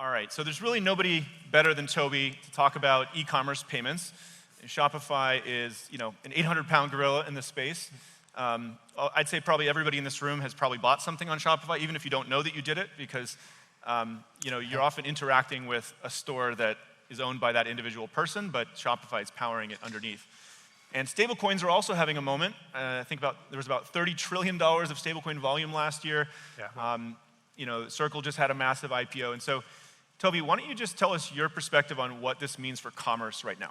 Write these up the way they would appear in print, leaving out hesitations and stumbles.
All right, so there's really nobody better than Tobi to talk about e-commerce payments. Shopify is, an 800-pound gorilla in this space. I'd say probably everybody in this room has probably bought something on Shopify, even if you don't know that you did it, because you're often interacting with a store that is owned by that individual person, but Shopify is powering it underneath. And stablecoins are also having a moment. I think there was about $30 trillion of stablecoin volume last year. Yeah. Circle just had a massive IPO, and so. Tobi, why don't you just tell us your perspective on what this means for commerce right now?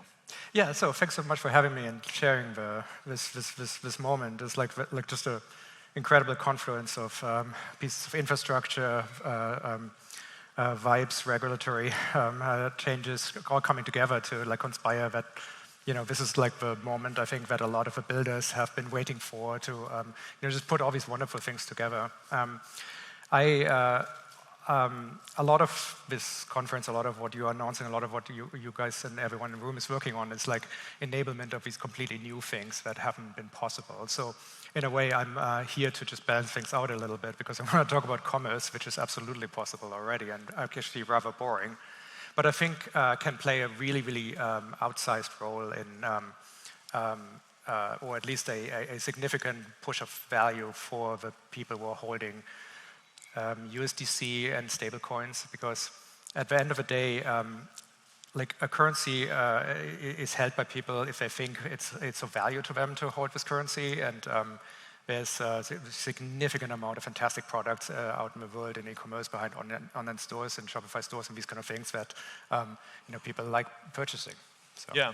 Yeah, so thanks so much for having me and sharing this moment. It's like just an incredible confluence of pieces of infrastructure, vibes, regulatory changes, all coming together to conspire that this is like the moment I think that a lot of the builders have been waiting for to just put all these wonderful things together. A lot of this conference, a lot of what you are announcing, a lot of what you guys and everyone in the room is working on is like enablement of these completely new things that haven't been possible. So in a way, I'm here to just balance things out a little bit because I want to talk about commerce, which is absolutely possible already and actually rather boring. But I think can play a really, really outsized role in, or at least a significant push of value for the people who are holding USDC and stablecoins, because at the end of the day, a currency is held by people if they think it's of value to them to hold this currency, and there's a significant amount of fantastic products out in the world in e-commerce behind online stores and Shopify stores and these kind of things that people like purchasing. So. Yeah,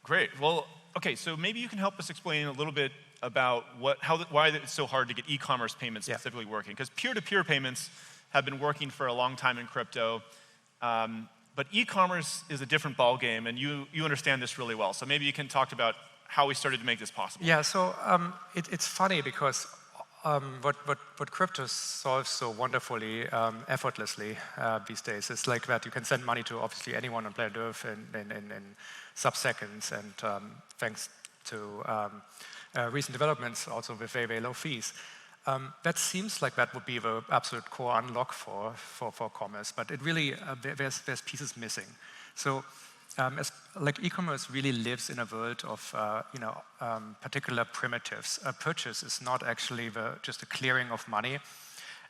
great. Well, okay, so maybe you can help us explain a little bit about why it's so hard to get e-commerce payments specifically working. Because peer-to-peer payments have been working for a long time in crypto, but e-commerce is a different ballgame, and you understand this really well. So maybe you can talk about how we started to make this possible. Yeah, so it's funny because what crypto solves so wonderfully, effortlessly these days is like that you can send money to obviously anyone on planet Earth in sub-seconds, and thanks to recent developments, also with very, very low fees. That seems like that would be the absolute core unlock for commerce, but it really, there's pieces missing. So e-commerce really lives in a world of particular primitives. A purchase is not actually just a clearing of money.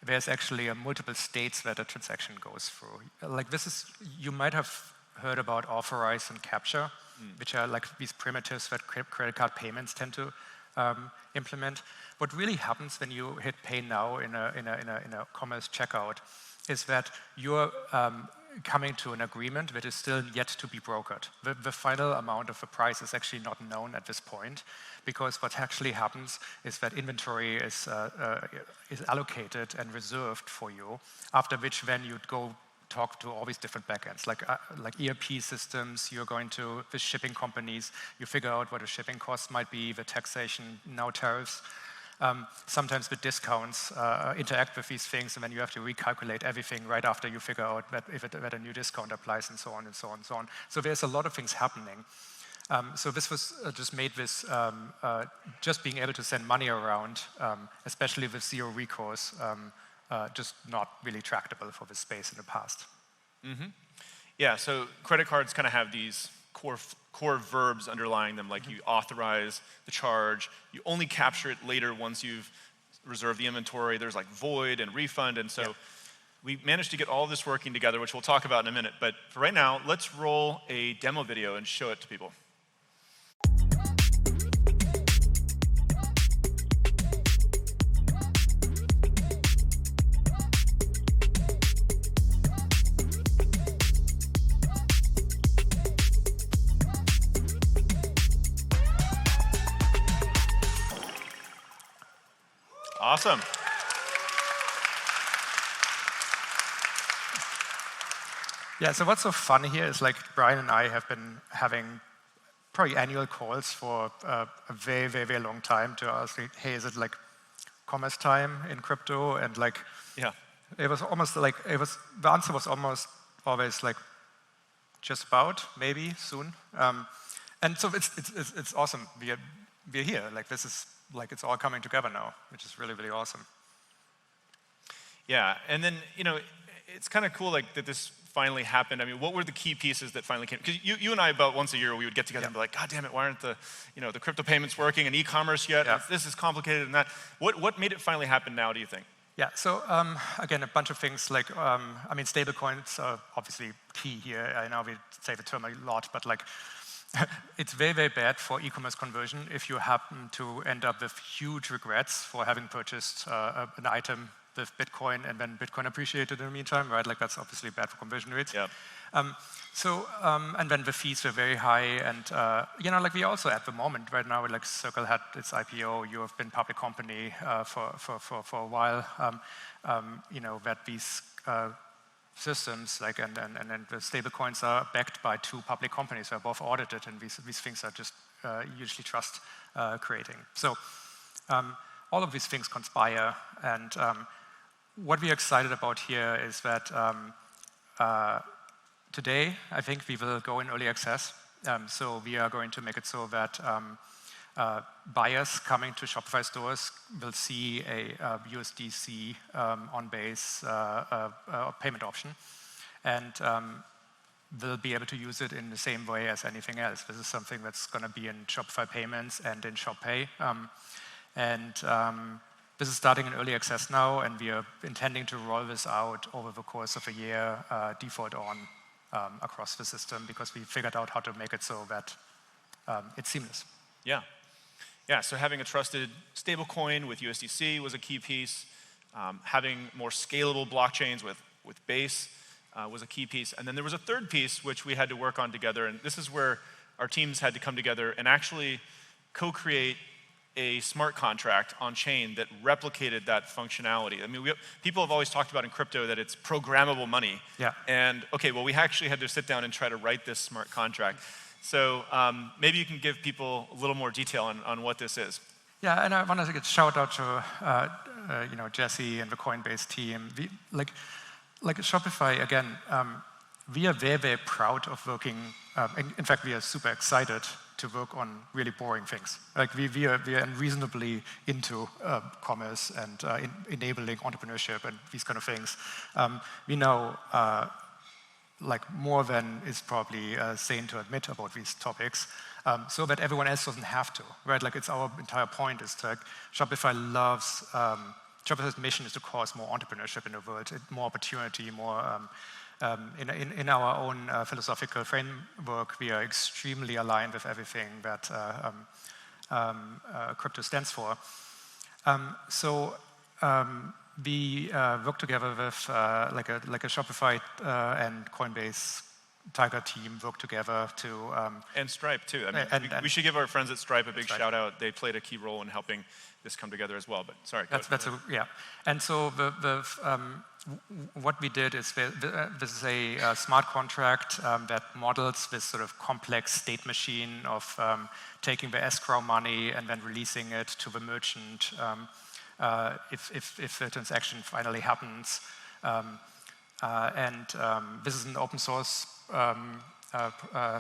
There's actually multiple states that a transaction goes through. You might have heard about authorize and capture, which are like these primitives that credit card payments tend to implement. What really happens when you hit pay now in a commerce checkout is that you're coming to an agreement that is still yet to be brokered. The final amount of the price is actually not known at this point, because what actually happens is that inventory is allocated and reserved for you, after which then you'd go talk to all these different backends, like ERP systems. You're going to the shipping companies. You figure out what the shipping costs might be, the taxation, now tariffs. Sometimes the discounts interact with these things, and then you have to recalculate everything right after you figure out that a new discount applies, and so on and so on and so on. So there's a lot of things happening. So this was just made this, just being able to send money around, especially with zero recourse, just not really tractable for this space in the past. Mm-hmm. Yeah, so credit cards kind of have these core verbs underlying them, like you authorize the charge, you only capture it later once you've reserved the inventory. There's like void and refund, and so we managed to get all this working together, which we'll talk about in a minute. But for right now, let's roll a demo video and show it to people. Awesome. Yeah, so what's so fun here is like Brian and I have been having probably annual calls for a very, very, very long time to ask, hey, is it like commerce time in crypto? And like, it was almost like, the answer was almost always like, just about, maybe, soon. And so it's awesome. We're here. Like, this is, like, it's all coming together now, which is really, really awesome. Yeah, and then, it's kind of cool like that this finally happened. I mean, what were the key pieces that finally came? Because you and I, about once a year, we would get together and be like, God damn it, why aren't the crypto payments working and e-commerce yet? Yeah. This is complicated and that. What made it finally happen now, do you think? Yeah, so again, a bunch of things like, I mean, stablecoins are obviously key here. I know we say the term a lot, but like, it's very, very bad for e-commerce conversion if you happen to end up with huge regrets for having purchased an item with Bitcoin and then Bitcoin appreciated in the meantime, right? Like that's obviously bad for conversion rates. Yeah. And then the fees were very high, and like we also at the moment right now, like Circle had its IPO. You have been public company for a while. That these systems like and the stable coins are backed by 2 public companies who are both audited, and these things are just usually trust creating. So all of these things conspire, and what we're excited about here is that today, I think we will go in early access. So we are going to make it so that buyers coming to Shopify stores will see a USDC on-base payment option, and they'll be able to use it in the same way as anything else. This is something that's going to be in Shopify Payments and in Shop Pay. This is starting in early access now, and we are intending to roll this out over the course of a year, default on across the system, because we figured out how to make it so that it's seamless. Yeah, so having a trusted stablecoin with USDC was a key piece. Having more scalable blockchains with Base was a key piece. And then there was a third piece which we had to work on together, and this is where our teams had to come together and actually co-create a smart contract on chain that replicated that functionality. I mean, people have always talked about in crypto that it's programmable money. Yeah. And okay, well, we actually had to sit down and try to write this smart contract. So maybe you can give people a little more detail on what this is. Yeah, and I want to give a shout out to Jesse and the Coinbase team. Like Shopify again. We are very, very proud of working. In fact, we are super excited to work on really boring things. Like we are reasonably into commerce and enabling entrepreneurship and these kind of things. We know like more than is probably sane to admit about these topics, so that everyone else doesn't have to, right? Like it's our entire point is like Shopify loves. Shopify's mission is to cause more entrepreneurship in the world, more opportunity, more. In our own philosophical framework, we are extremely aligned with everything that crypto stands for. We work together with like a Shopify and Coinbase Tiger team work together to and Stripe too. I mean, we should give our friends at Stripe a big shout out. They played a key role in helping this come together as well. But sorry, yeah. And so what we did is this is a smart contract that models this sort of complex state machine of taking the escrow money and then releasing it to the merchant if the transaction finally happens. This is an open source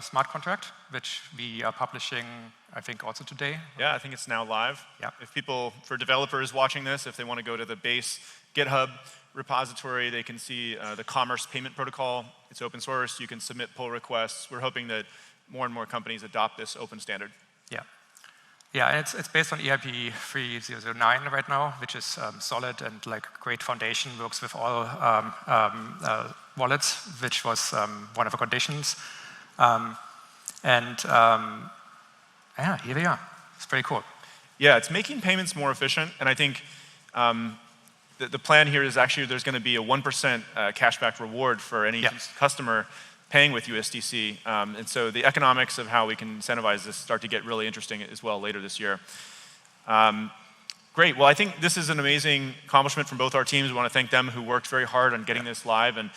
smart contract, which we are publishing, I think, also today. Yeah, I think it's now live. Yeah. If people, for developers watching this, if they want to go to the Base GitHub repository, they can see the commerce payment protocol. It's open source. You can submit pull requests. We're hoping that more and more companies adopt this open standard. Yeah. Yeah, and it's based on EIP 3009 right now, which is solid and like great foundation, works with all wallets, which was one of the conditions. Yeah, here we are. It's pretty cool. Yeah, it's making payments more efficient, and I think the plan here is actually there's going to be a 1% cashback reward for any customer paying with USDC. And so the economics of how we can incentivize this start to get really interesting as well later this year. Great, well, I think this is an amazing accomplishment from both our teams. We want to thank them who worked very hard on getting this live. And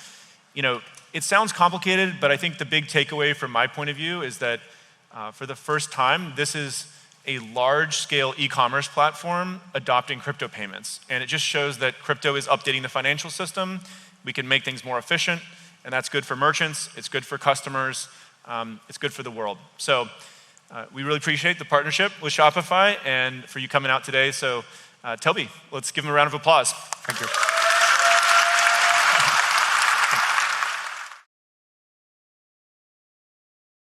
it sounds complicated, but I think the big takeaway from my point of view is that for the first time, this is a large-scale e-commerce platform adopting crypto payments. And it just shows that crypto is updating the financial system. We can make things more efficient, and that's good for merchants, it's good for customers, it's good for the world. So we really appreciate the partnership with Shopify and for you coming out today. So Tobi, let's give him a round of applause. Thank you.